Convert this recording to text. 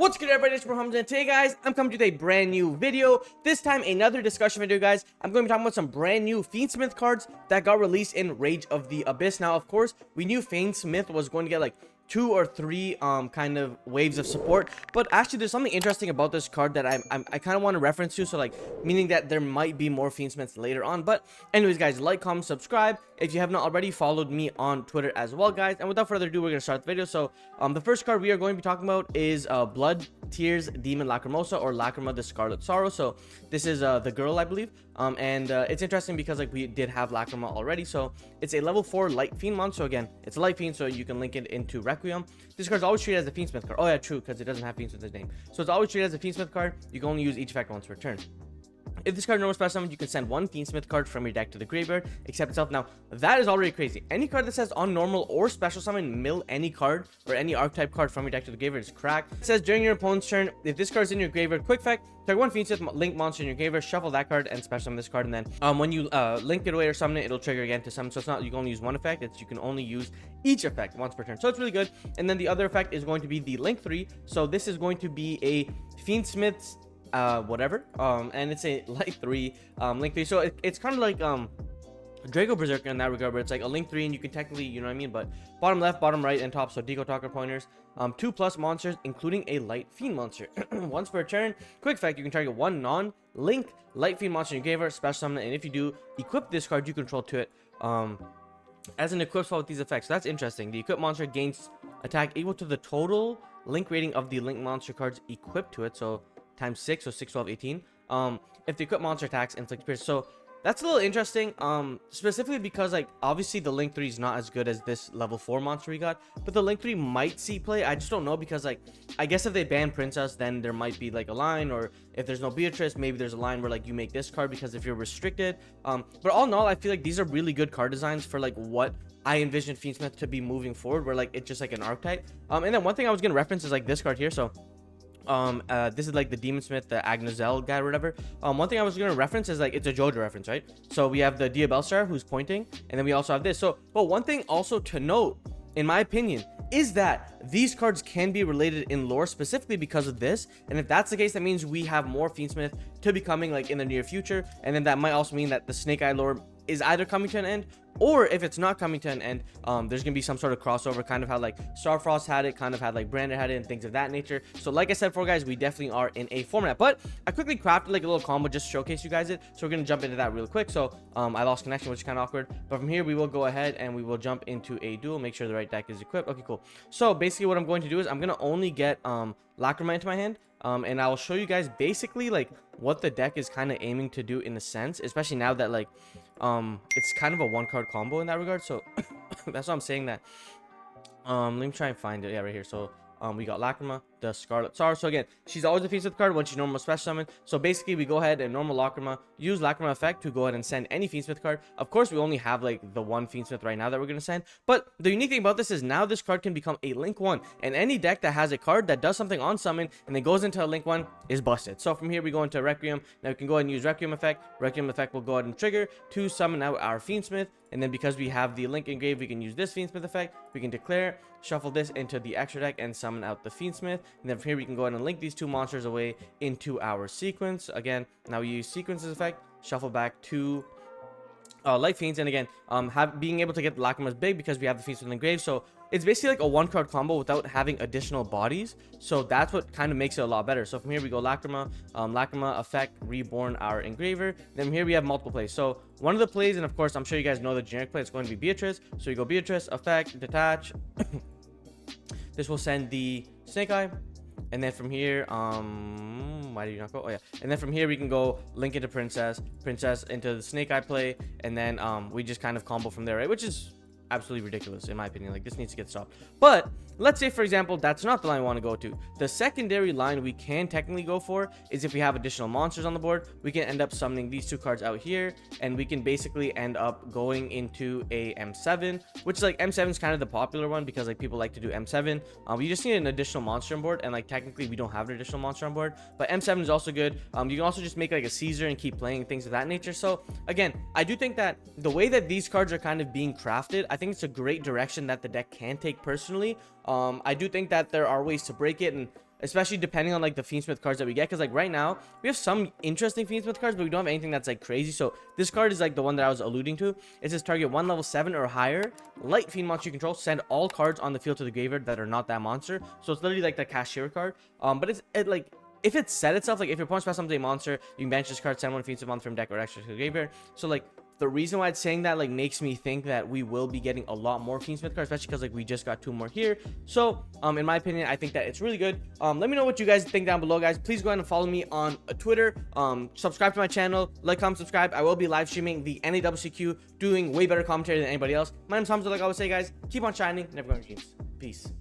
What's good, everybody? It's Hamza, and today, guys, I'm coming to you with a brand new video. This time, another discussion video, guys. I'm going to be talking about some brand new Fiendsmith cards that got released in Rage of the Abyss. Now, of course, we knew Fiendsmith was going to get like 2 or 3 kind of waves of support, but actually there's something interesting about this card that I kind of want to reference to, so like meaning that there might be more Fiendsmiths later on. But anyways, guys, like, comment, subscribe if you have not already. Followed me on Twitter as well, guys. And without further ado, we're gonna start the video. So the first card we are going to be talking about is Blood Tears Demon Lacrimosa, or Lacrima the Scarlet Sorrow. So this is the girl, I believe, and it's interesting because like we did have Lacrima already. So it's a level 4 light fiend monster. So again, it's a light fiend, so you can link it into Requiem. This card's always treated as a Fiendsmith card. Oh yeah, true, because it doesn't have Fiendsmith in its name. So it's always treated as a Fiendsmith card. You can only use each effect once per turn. If this card normal special summon, you can send 1 Fiendsmith card from your deck to the graveyard, except itself. Now, that is already crazy. Any card that says on normal or special summon, mill any card or any archetype card from your deck to the graveyard is cracked. It says during your opponent's turn, if this card is in your graveyard, quick effect, target 1 Fiendsmith link monster in your graveyard, shuffle that card and special summon this card, and then when you link it away or summon it, it'll trigger again to summon. So it's not you can only use one effect, it's you can only use each effect once per turn. So it's really good. And then the other effect is going to be the link 3. So this is going to be a Fiendsmiths whatever, and it's a light 3 link 3. So it's kind of like Draco Berserker in that regard, where it's like a link 3 and you can technically, you know what I mean, but bottom left, bottom right, and top. So Deco Talker pointers, 2+ monsters, including a light fiend monster. Once per turn, quick effect, you can target 1 non-link light fiend monster in your graveyard, special summon it, and if you do, equip this card you control to it as an equip spell with these effects. So that's interesting. The equipped monster gains attack equal to the total link rating of the link monster cards equipped to it, so times 6, so 6, 12, 18. If the equipped monster attacks, inflict pierce. So that's a little interesting, specifically because like obviously the link 3 is not as good as this level 4 monster we got, but the link 3 might see play. I just don't know, because like I guess if they ban Princess, then there might be like a line, or if there's no Beatrice, maybe there's a line where like you make this card, because if you're restricted. But all in all, I feel like these are really good card designs for like what I envision Fiendsmith to be moving forward, where like it's just like an archetype. And then one thing I was gonna reference is like this card here. So this is like the Demonsmith, the Agnusdei guy or whatever. One thing I was gonna reference is like it's a Jojo reference, right? So we have the Diabellstar who's pointing, and then we also have this. So but one thing also to note, in my opinion, is that these cards can be related in lore, specifically because of this. And if that's the case, that means we have more Fiendsmith to be coming like in the near future, and then that might also mean that the Snake Eye lore is either coming to an end, or if it's not coming to an end, there's gonna be some sort of crossover, kind of how like Starfrost had it, kind of had like Brandon had it, and things of that nature. So like I said before, guys, we definitely are in a format. But I quickly crafted like a little combo just to showcase you guys it, so we're gonna jump into that real quick. So I lost connection, which is kind of awkward, but from here we will go ahead and we will jump into a duel, make sure the right deck is equipped. Okay, cool. So basically what I'm going to do is I'm gonna only get Lacrima into my hand, and I'll show you guys basically like what the deck is kind of aiming to do, in a sense, especially now that like it's kind of a 1-card combo in that regard. So that's why I'm saying that. Let me try and find it. Yeah, right here. So we got Lacrima the Scarlet Sorrow. So again, she's always a Fiendsmith card when she's normal special summon. So basically we go ahead and normal Lacrima, use Lacrima effect to go ahead and send any Fiendsmith card. Of course, we only have like the 1 Fiendsmith right now that we're gonna send, but the unique thing about this is now this card can become a link 1, and any deck that has a card that does something on summon and then goes into a link 1 is busted. So from here we go into Requiem. Now we can go ahead and use Requiem effect. Requiem effect will go ahead and trigger to summon out our Fiendsmith, and then because we have the link engraved, we can use this Fiendsmith effect. We can declare, shuffle this into the extra deck, and summon out the Fiendsmith. And then from here we can go ahead and link these 2 monsters away into our sequence. Again, now we use sequences effect, shuffle back to light fiends, and again being able to get the Lacrima is big because we have the Fiendsmith engraved. So it's basically like a 1-card combo without having additional bodies, so that's what kind of makes it a lot better. So from here we go Lacrima, Lacrima effect, reborn our engraver. Then here we have multiple plays. So one of the plays, and of course I'm sure you guys know the generic play, it's going to be Beatrice. So you go Beatrice effect, detach. This will send the Snake Eye, and then from here why did you not go? Oh yeah, and then from here we can go link into Princess into the Snake Eye play, and then we just kind of combo from there, right? Which is absolutely ridiculous in my opinion. Like, this needs to get stopped. But let's say, for example, that's not the line we want to go to. The secondary line we can technically go for is if we have additional monsters on the board, we can end up summoning these 2 cards out here, and we can basically end up going into a M7, which is like M7 is kind of the popular one because like people like to do M7. We just need an additional monster on board, and like technically we don't have an additional monster on board, but M7 is also good. You can also just make like a Caesar and keep playing, things of that nature. So again, I do think that the way that these cards are kind of being crafted, I think it's a great direction that the deck can take personally. I do think that there are ways to break it, and especially depending on like the Fiendsmith cards that we get, because like right now we have some interesting Fiendsmith cards, but we don't have anything that's like crazy. So this card is like the one that I was alluding to. It says target 1 level 7 or higher light fiend monster you control, send all cards on the field to the graveyard that are not that monster. So it's literally like the cashier card, but like if it set itself, like if your opponent special summons a monster, you can bench this card, send one Fiendsmith monster from deck or extra to the graveyard. So like the reason why it's saying that like makes me think that we will be getting a lot more Fiendsmith cards, especially because like we just got 2 more here. So in my opinion, I think that it's really good. Let me know what you guys think down below, guys. Please go ahead and follow me on Twitter, subscribe to my channel, like, comment, subscribe. I will be live streaming the NAWCQ, doing way better commentary than anybody else. My name's Hamza. Like I always say, guys, keep on shining, never going to dreams. Peace.